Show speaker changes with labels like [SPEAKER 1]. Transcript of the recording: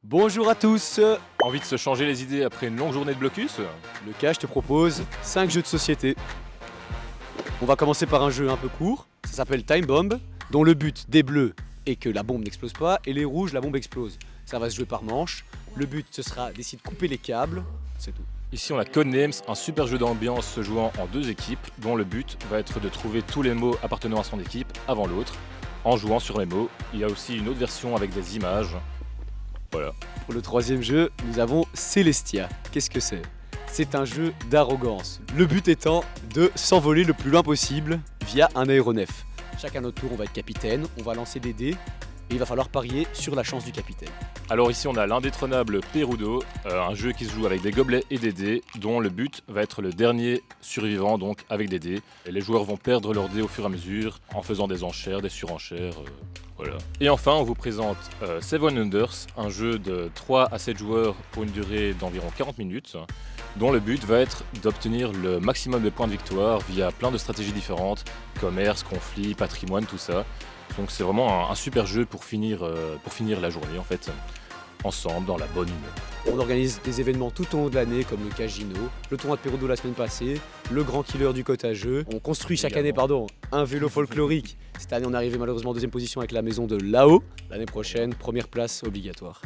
[SPEAKER 1] Bonjour à tous.
[SPEAKER 2] Envie de se changer les idées après une longue journée de blocus?
[SPEAKER 1] Le je te propose 5 jeux de société. On va commencer par un jeu un peu court, ça s'appelle Time Bomb, dont le but des bleus est que la bombe n'explose pas et les rouges la bombe explose. Ça va se jouer par manche. Le but ce sera d'essayer de couper les câbles, c'est tout.
[SPEAKER 2] Ici on a Codenames, un super jeu d'ambiance se jouant en deux équipes dont le but va être de trouver tous les mots appartenant à son équipe avant l'autre en jouant sur les mots. Il y a aussi une autre version avec des images. Voilà.
[SPEAKER 1] Pour le troisième jeu, nous avons Celestia. Qu'est-ce que c'est? C'est un jeu d'arrogance. Le but étant de s'envoler le plus loin possible via un aéronef. Chacun notre tour, on va être capitaine, on va lancer des dés et il va falloir parier sur la chance du capitaine.
[SPEAKER 2] Alors ici on a l'indétrônable Perudo, un jeu qui se joue avec des gobelets et des dés dont le but va être le dernier survivant donc avec des dés. Et les joueurs vont perdre leurs dés au fur et à mesure en faisant des enchères, des surenchères. Voilà. Et enfin on vous présente Seven Wonders, un jeu de 3 à 7 joueurs pour une durée d'environ 40 minutes dont le but va être d'obtenir le maximum de points de victoire via plein de stratégies différentes, commerce, conflit, patrimoine, tout ça. Donc c'est vraiment un super jeu pour finir la journée en fait, ensemble dans la bonne humeur.
[SPEAKER 1] On organise des événements tout au long de l'année comme le Casino, le tournoi de Perudo la semaine passée, le grand killer du côte à jeu. On construit chaque année un vélo folklorique. Cette année on est arrivé malheureusement en deuxième position avec la maison de Lao. L'année prochaine, première place obligatoire.